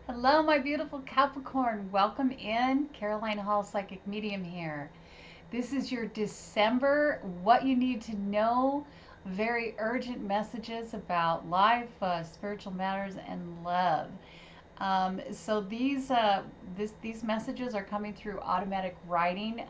Hello, my beautiful Capricorn. Welcome in. Caroline Hall, Psychic Medium here. This is your December, what you need to know, very urgent messages about life, spiritual matters, and love. So these messages are coming through automatic writing.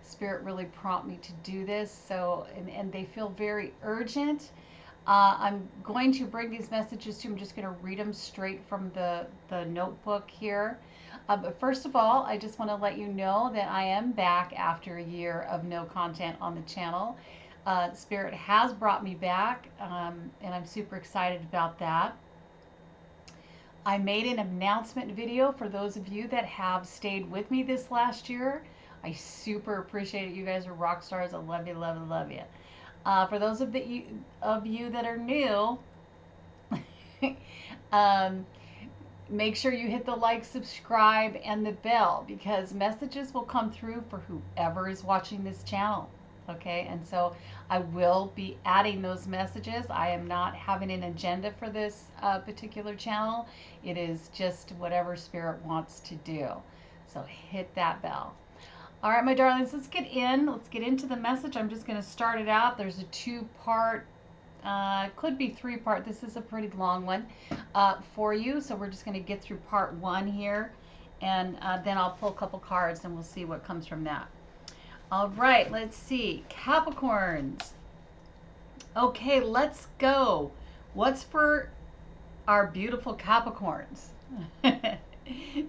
Spirit really prompt me to do this, so and they feel very urgent. I'm going to bring these messages to you. I'm just going to read them straight from the notebook here. But first of all, I just want to let you know that I am back after a year of no content on the channel. Spirit has brought me back, and I'm super excited about that. I made an announcement video for those of you that have stayed with me this last year. I super appreciate it. You guys are rock stars. I love you, love you, love you. For those of you that are new, um, make sure you hit the like, subscribe, and the bell because messages will come through for whoever is watching this channel. Okay, and so I will be adding those messages. I am not having an agenda for this particular channel. It is just whatever Spirit wants to do. So hit that bell. All right, my darlings, let's get in. Let's get into the message. I'm just going to start it out. There's a two-part, could be three-part. This is a pretty long one for you. So we're just going to get through part one here, and then I'll pull a couple cards, and we'll see what comes from that. All right, let's see. Capricorns. Okay, let's go. What's for our beautiful Capricorns?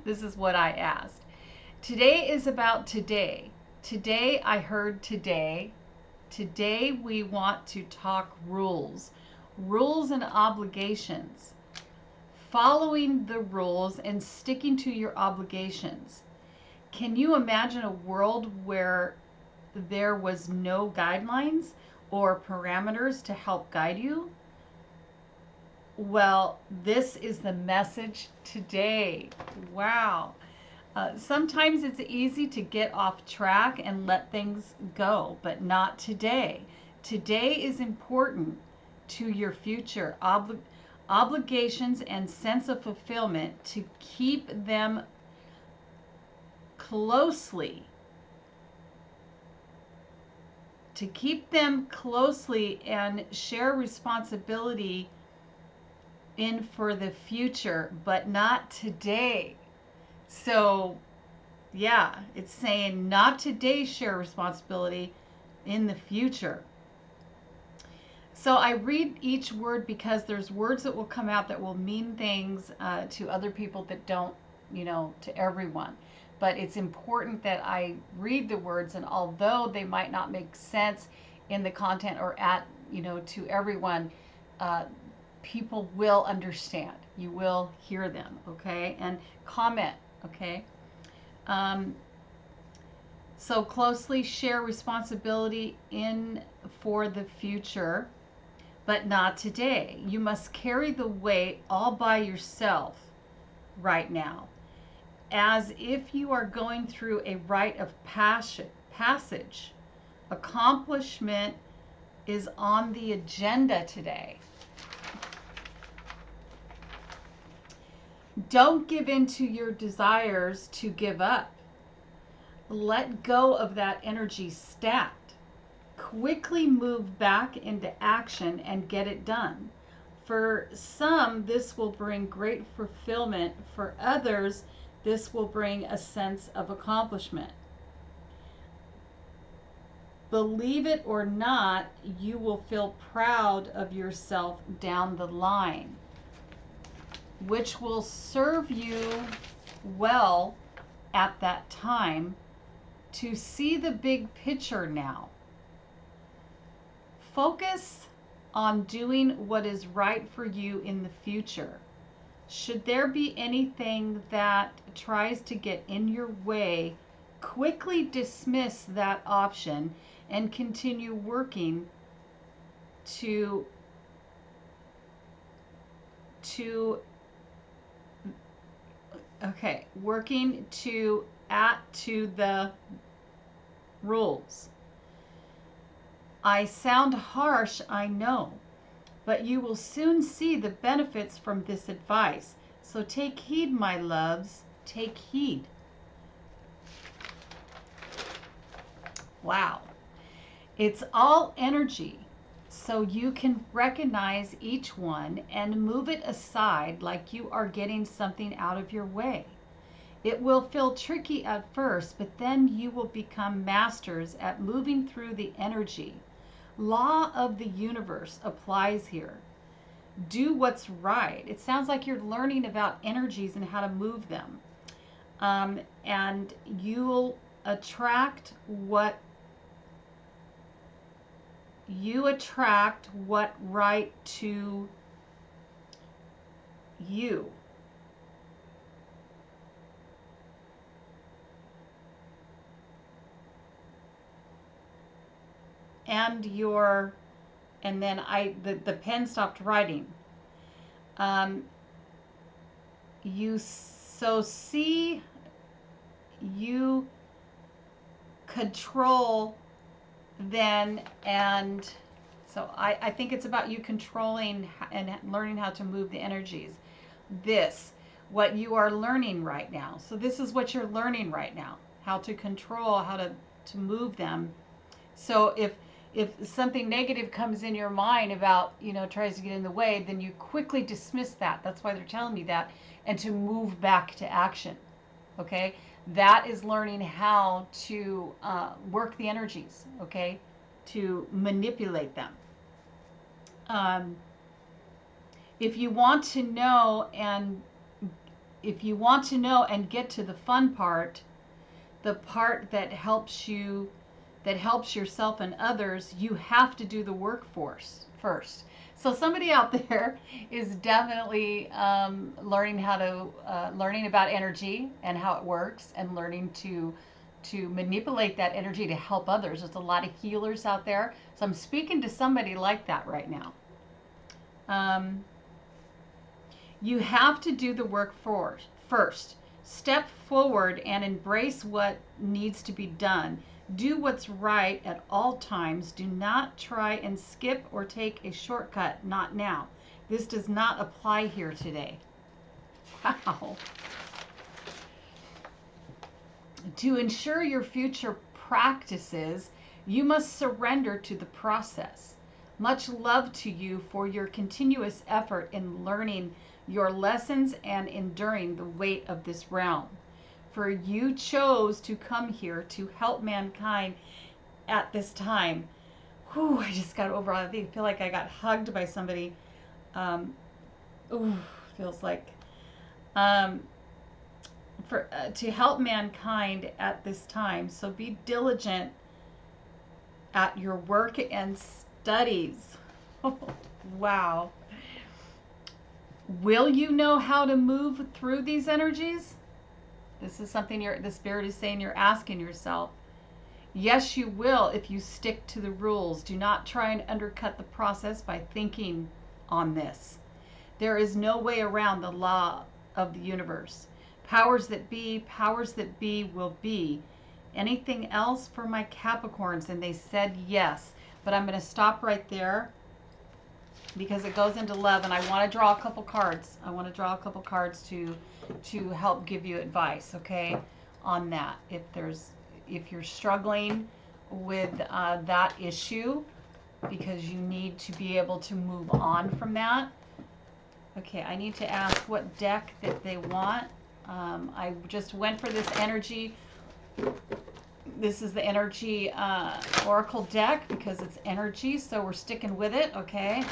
This is what I asked. Today is about today. Today I heard today. Today we want to talk rules. Rules and obligations. Following the rules and sticking to your obligations. Can you imagine a world where there was no guidelines or parameters to help guide you? Well, this is the message today. Wow. Sometimes it's easy to get off track and let things go, but not today. Today is important to your future obligations and sense of fulfillment to keep them closely. To keep them closely and share responsibility in for the future, but not today. So, yeah, it's saying not today share responsibility, in the future. So I read each word because there's words that will come out that will mean things to other people that don't, to everyone. But it's important that I read the words, and although they might not make sense in the content or to everyone, people will understand. You will hear them, okay? And comment, okay? So closely share responsibility in for the future, but not today. You must carry the weight all by yourself right now, as if you are going through a rite of passage. Accomplishment is on the agenda today. Don't give in to your desires to give up. Let go of that energy stacked. Quickly move back into action and get it done. For some, this will bring great fulfillment. For others, this will bring a sense of accomplishment. Believe it or not, you will feel proud of yourself down the line, which will serve you well at that time to see the big picture now. Focus on doing what is right for you in the future. Should there be anything that tries to get in your way, quickly dismiss that option and continue working to the rules. I sound harsh, I know, but you will soon see the benefits from this advice. So take heed, my loves. Take heed. Wow. It's all energy. So you can recognize each one and move it aside like you are getting something out of your way. It will feel tricky at first, but then you will become masters at moving through the energy. Law of the universe applies here. Do what's right. It sounds like you're learning about energies and how to move them. And you'll attract what right to you. And then the pen stopped writing. You control then, and so I think it's about you controlling and learning how to move the energies. What you are learning right now. So this is what you're learning right now, how to control, how to move them. So if something negative comes in your mind about, tries to get in the way, then you quickly dismiss that. That's why they're telling me that, and to move back to action. Okay, that is learning how to work the energies. Okay, to manipulate them. If you want to know and get to the fun part, the part that helps yourself and others, you have to do the workforce first. So somebody out there is definitely learning about energy and how it works, and learning to manipulate that energy to help others. There's a lot of healers out there. So I'm speaking to somebody like that right now. You have to do the work first. Step forward and embrace what needs to be done. Do what's right at all times. Do not try and skip or take a shortcut. Not now. This does not apply here today. Wow. To ensure your future practices, you must surrender to the process. Much love to you for your continuous effort in learning your lessons and enduring the weight of this realm. For you chose to come here to help mankind at this time. Whew, I just got over. I feel like I got hugged by somebody. Feels like to help mankind at this time. So be diligent at your work and studies. Wow. Will you know how to move through these energies? This is something the Spirit is saying you're asking yourself. Yes, you will if you stick to the rules. Do not try and undercut the process by thinking on this. There is no way around the law of the universe. Powers that be will be. Anything else for my Capricorns? And they said yes. But I'm going to stop right there, because it goes into love, and I want to draw a couple cards. I want to draw a couple cards to help give you advice, okay, on that. If you're struggling with that issue, because you need to be able to move on from that. Okay, I need to ask what deck that they want. I just went for this energy. This is the energy oracle deck because it's energy, so we're sticking with it, okay?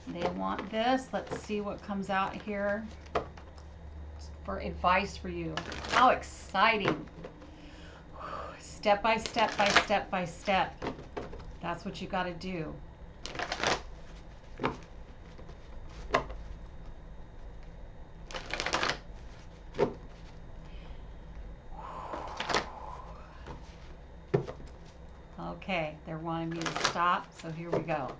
They want this. Let's see what comes out here for advice for you. How exciting. Step by step by step by step. That's what you got to do. Okay, they're wanting me to stop, so here we go.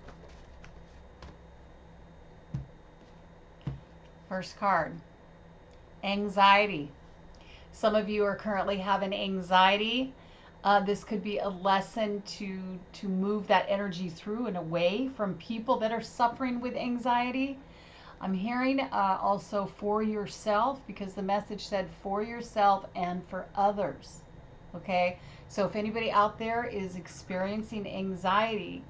First card, anxiety. Some of you are currently having anxiety This could be a lesson to move that energy through and away from people that are suffering with anxiety. I'm hearing also for yourself, because the message said for yourself and for others. Okay, so if anybody out there is experiencing anxiety,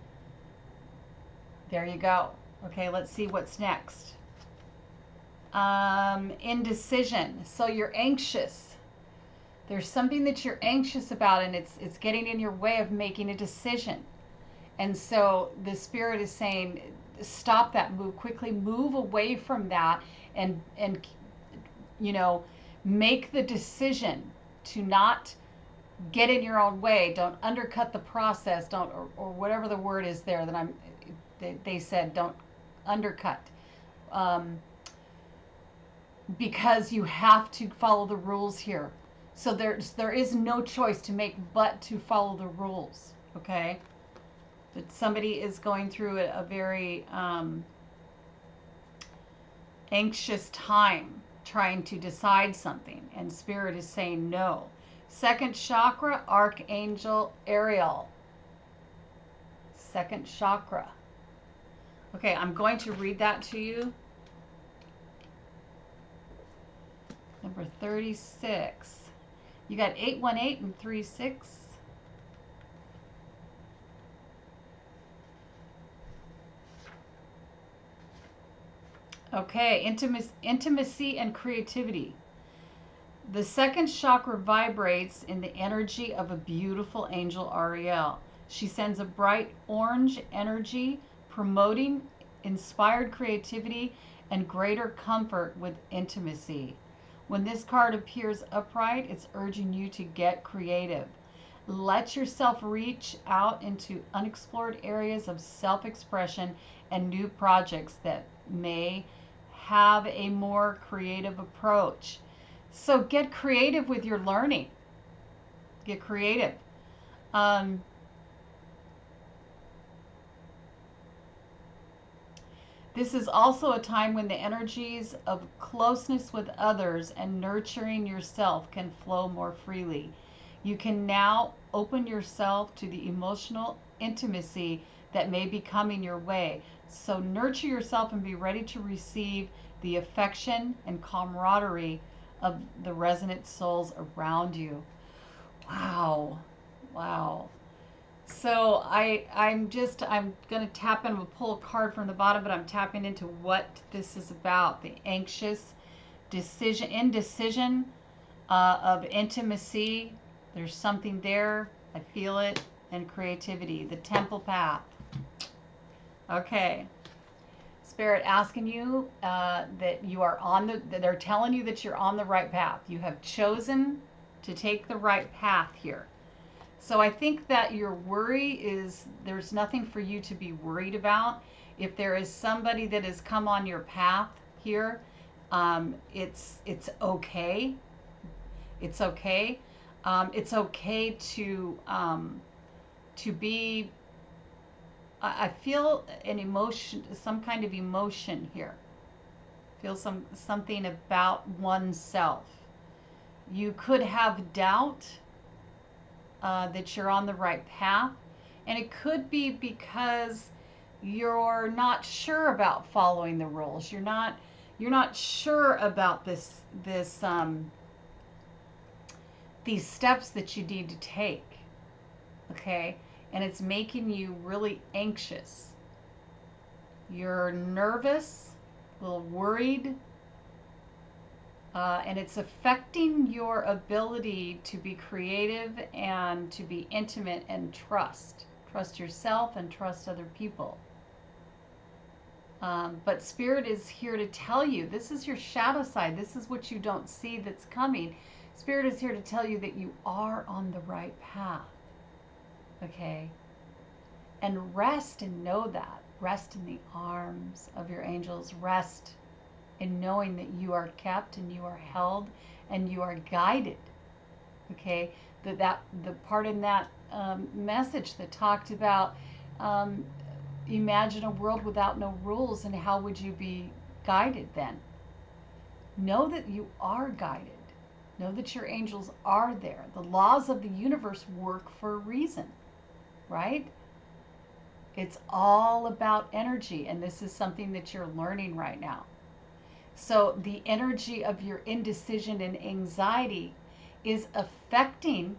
there you go. Okay, let's see what's next. Indecision. So you're anxious. There's something that you're anxious about, and it's getting in your way of making a decision. And so the spirit is saying, stop that, move quickly, move away from that, and make the decision to not get in your own way. Don't undercut the process. Don't or whatever the word is there that they said, don't undercut. Because you have to follow the rules here. So there is no choice to make but to follow the rules. Okay. But somebody is going through a very anxious time trying to decide something, and spirit is saying no. Second chakra, Archangel Ariel. Second chakra. Okay, I'm going to read that to you. Number 36. You got 818 and 36. Okay, intimacy and creativity. The second chakra vibrates in the energy of a beautiful angel Ariel. She sends a bright orange energy promoting inspired creativity and greater comfort with intimacy. When this card appears upright, it's urging you to get creative. Let yourself reach out into unexplored areas of self-expression and new projects that may have a more creative approach. So get creative with your learning. Get creative. This is also a time when the energies of closeness with others and nurturing yourself can flow more freely. You can now open yourself to the emotional intimacy that may be coming your way. So nurture yourself and be ready to receive the affection and camaraderie of the resonant souls around you. Wow. Wow. So I'm going to tap in. We'll pull a card from the bottom, but I'm tapping into what this is about. The anxious indecision of intimacy. There's something there. I feel it. And creativity. The temple path. Okay. Spirit asking you that you are they're telling you that you're on the right path. You have chosen to take the right path here. So I think that your worry is, there's nothing for you to be worried about. If there is somebody that has come on your path here, it's okay. It's okay. It's okay to be. I feel an emotion, some kind of emotion here. Feel something about oneself. You could have doubt that you're on the right path, and it could be because you're not sure about following the rules. You're not sure about these steps that you need to take. Okay? And it's making you really anxious. You're nervous, a little worried, and it's affecting your ability to be creative and to be intimate and trust yourself and trust other people. But Spirit is here to tell you, this is your shadow side. This is what you don't see that's coming. Spirit is here to tell you that you are on the right path. Okay? And rest and know that. Rest in the arms of your angels. Rest in knowing that you are kept and you are held and you are guided. Okay? The part in that message that talked about imagine a world without no rules, and how would you be guided then? Know that you are guided. Know that your angels are there. The laws of the universe work for a reason, right? It's all about energy, and this is something that you're learning right now. So the energy of your indecision and anxiety is affecting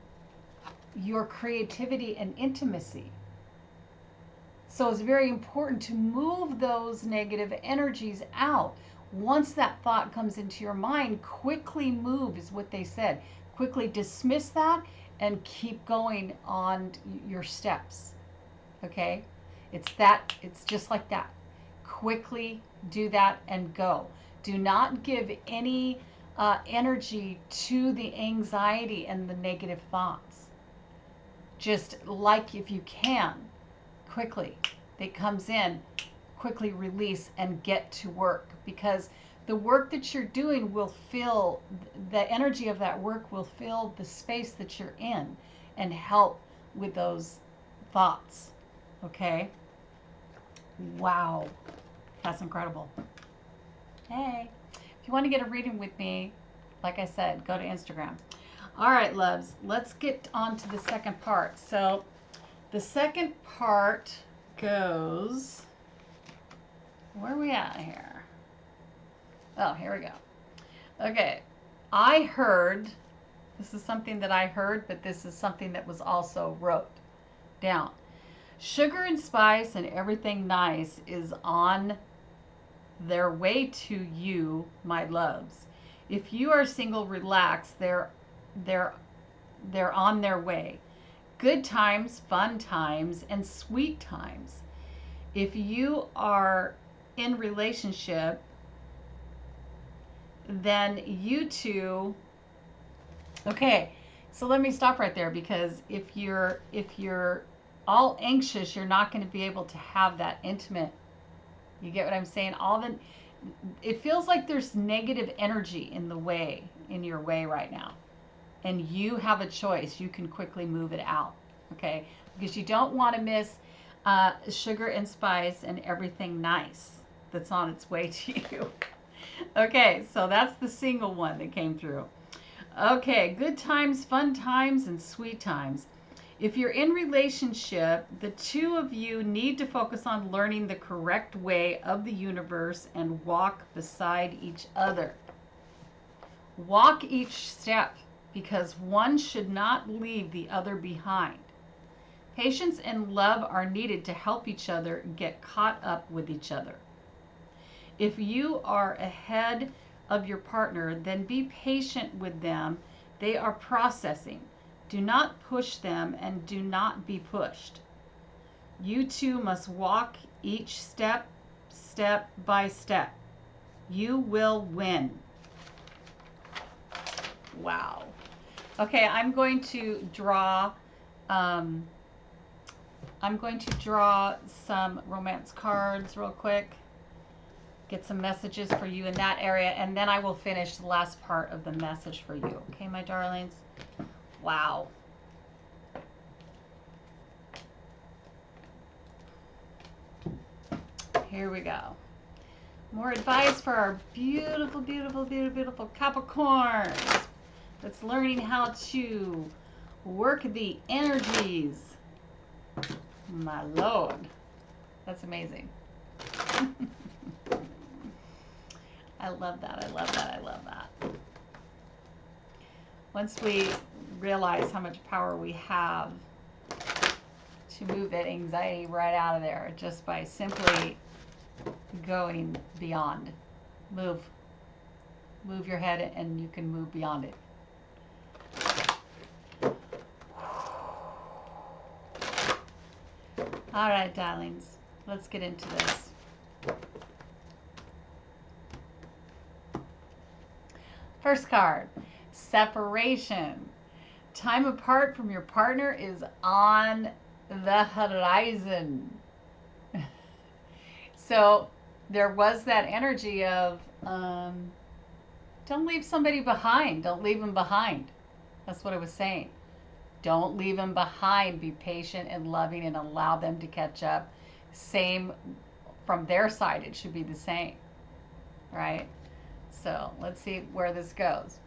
your creativity and intimacy. So it's very important to move those negative energies out. Once that thought comes into your mind, quickly move, is what they said. Quickly dismiss that and keep going on your steps. Okay? It's just like that. Quickly do that and go. Do not give any energy to the anxiety and the negative thoughts. Just like, if you can, quickly that comes in, quickly release and get to work, because the work that you're doing will fill, the energy of that work will fill the space that you're in and help with those thoughts. Okay? Wow. That's incredible. Hey, if you want to get a reading with me, like I said, go to Instagram. All right, loves, let's get on to the second part. So the second part goes, where are we at here? Oh, here we go. Okay, I heard, this is something that I heard, but this is something that was also wrote down. Sugar and spice and everything nice is on their way to you, my loves. If you are single, relax. They're on their way. Good times, fun times, and sweet times. If you are in relationship, then you two. Okay, so let me stop right there, because if you're all anxious, you're not going to be able to have that intimate. You get what I'm saying? It feels like there's negative energy in your way right now. And you have a choice. You can quickly move it out, okay? Because you don't want to miss sugar and spice and everything nice that's on its way to you. Okay, so that's the single one that came through. Okay, good times, fun times, and sweet times. If you're in relationship, the two of you need to focus on learning the correct way of the universe and walk beside each other. Walk each step, because one should not leave the other behind. Patience and love are needed to help each other get caught up with each other. If you are ahead of your partner, then be patient with them. They are processing. Do not push them and do not be pushed. You two must walk each step by step. You will win. Wow. Okay, I'm going to draw some romance cards real quick. Get some messages for you in that area, and then I will finish the last part of the message for you. Okay, my darlings? Wow. Here we go. More advice for our beautiful, beautiful, beautiful, beautiful Capricorns that's learning how to work the energies. My Lord. That's amazing. I love that. I love that. I love that. Once we realize how much power we have to move that anxiety right out of there, just by simply going beyond. Move your head and you can move beyond it. All right, darlings, let's get into this. First card, separation. Time apart from your partner is on the horizon. So there was that energy of don't leave somebody behind. Don't leave them behind. That's what I was saying. Don't leave them behind. Be patient and loving and allow them to catch up. Same from their side. It should be the same. Right? So let's see where this goes.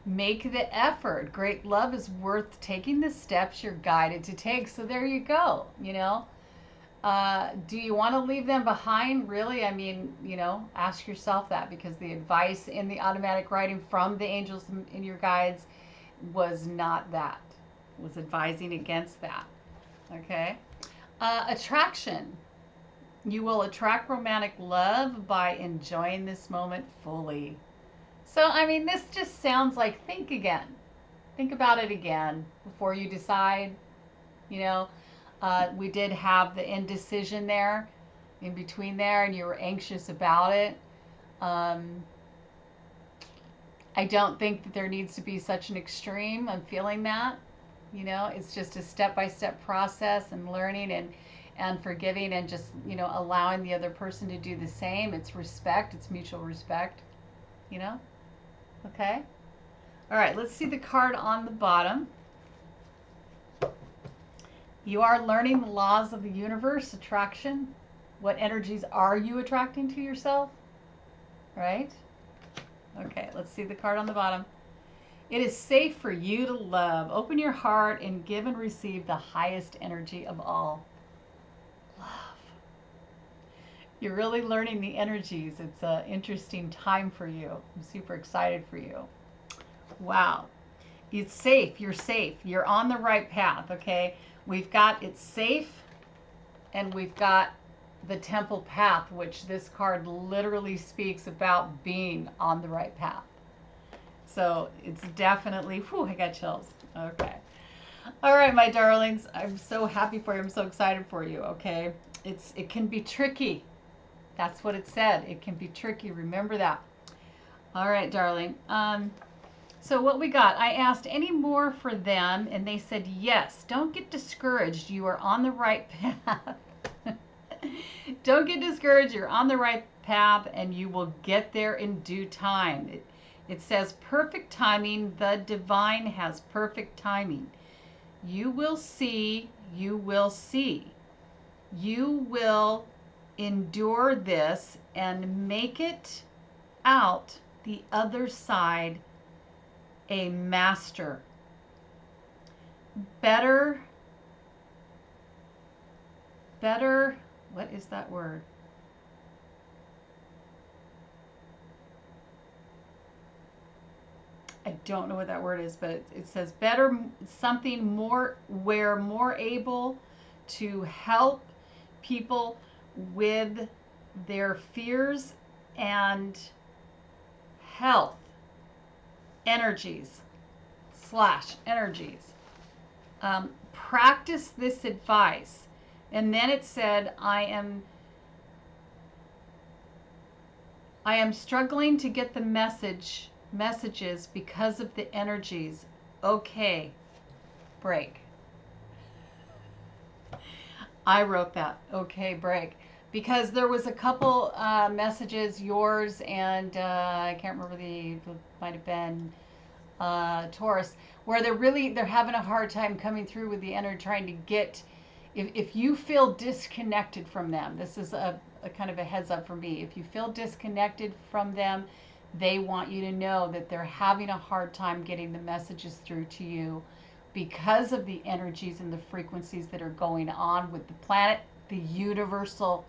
Make the effort. Great love is worth taking the steps you're guided to take. So there you go, you know. Do you want to leave them behind? Really? I mean, you know, ask yourself that, because the advice in the automatic writing from the angels and your guides was not that. It was advising against that. Okay. Attraction. You will attract romantic love by enjoying this moment fully. So, I mean, this just sounds like, think again. Think about it again before you decide. You know, we did have the indecision there, in between there, and you were anxious about it. Um, I don't think that there needs to be such an extreme. I'm feeling that. You know, it's just a step by step process, and learning and forgiving, and just, you know, allowing the other person to do the same. It's respect, it's mutual respect, you know? Okay. All right, let's see the card on the bottom. You are learning the laws of the universe, attraction. What energies are you attracting to yourself? Right? Okay, let's see the card on the bottom. It is safe for you to love. Open your heart and give and receive the highest energy of all. Love. You're really learning the energies. It's an interesting time for you. I'm super excited for you. Wow. It's safe. You're safe. You're on the right path, okay? We've got it's safe, and we've got the temple path, which this card literally speaks about being on the right path. So it's definitely, whew, I got chills. Okay. All right, my darlings. I'm so happy for you. I'm so excited for you, okay? It can be tricky. That's what it said. It can be tricky. Remember that. All right, darling. So what we got, I asked any more for them, and they said yes. Don't get discouraged. You are on the right path. Don't get discouraged. You're on the right path, and you will get there in due time. It says perfect timing. The divine has perfect timing. You will see. You will see. You will endure this and make it out the other side a master. Better, what is that word? I don't know what that word is, but it says better, something more, where more able to help people with their fears and health energies / energies. Practice this advice. And then it said, I am struggling to get the messages because of the energies. Okay, break. I wrote that. Okay, break. Because there was a couple messages, yours and I can't remember might have been Taurus, where they're having a hard time coming through with the energy, trying to get, if you feel disconnected from them, this is a kind of a heads up for me. If you feel disconnected from them, they want you to know that they're having a hard time getting the messages through to you because of the energies and the frequencies that are going on with the planet, the universal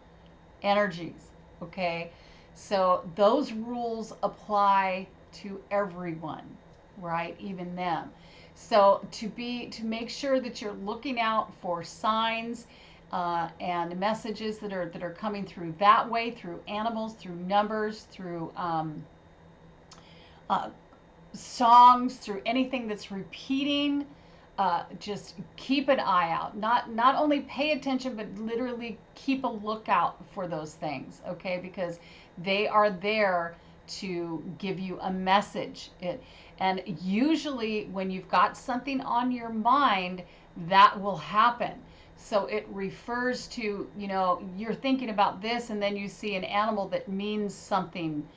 energies. Okay, so those rules apply to everyone, right? Even them. So to make sure that you're looking out for signs and messages that are coming through that way, through animals, through numbers, through songs, through anything that's repeating. Just keep an eye out. Not only pay attention, but literally keep a lookout for those things, okay? Because they are there to give you a message. And usually when you've got something on your mind, that will happen. So it refers to, you know, you're thinking about this, and then you see an animal that means something,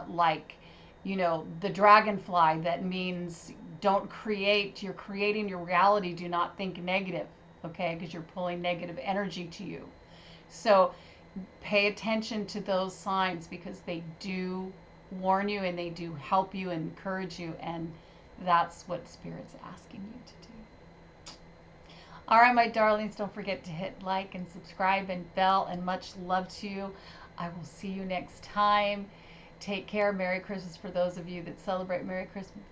like, you know, the dragonfly, that means you're creating your reality. Do not think negative, okay? Because you're pulling negative energy to you. So pay attention to those signs, because they do warn you, and they do help you and encourage you, and That's what Spirit's asking you to do. All right, my darlings, don't forget to hit like and subscribe and bell, and much love to you. I will see you next time. Take care. Merry Christmas for those of you that celebrate Merry Christmas.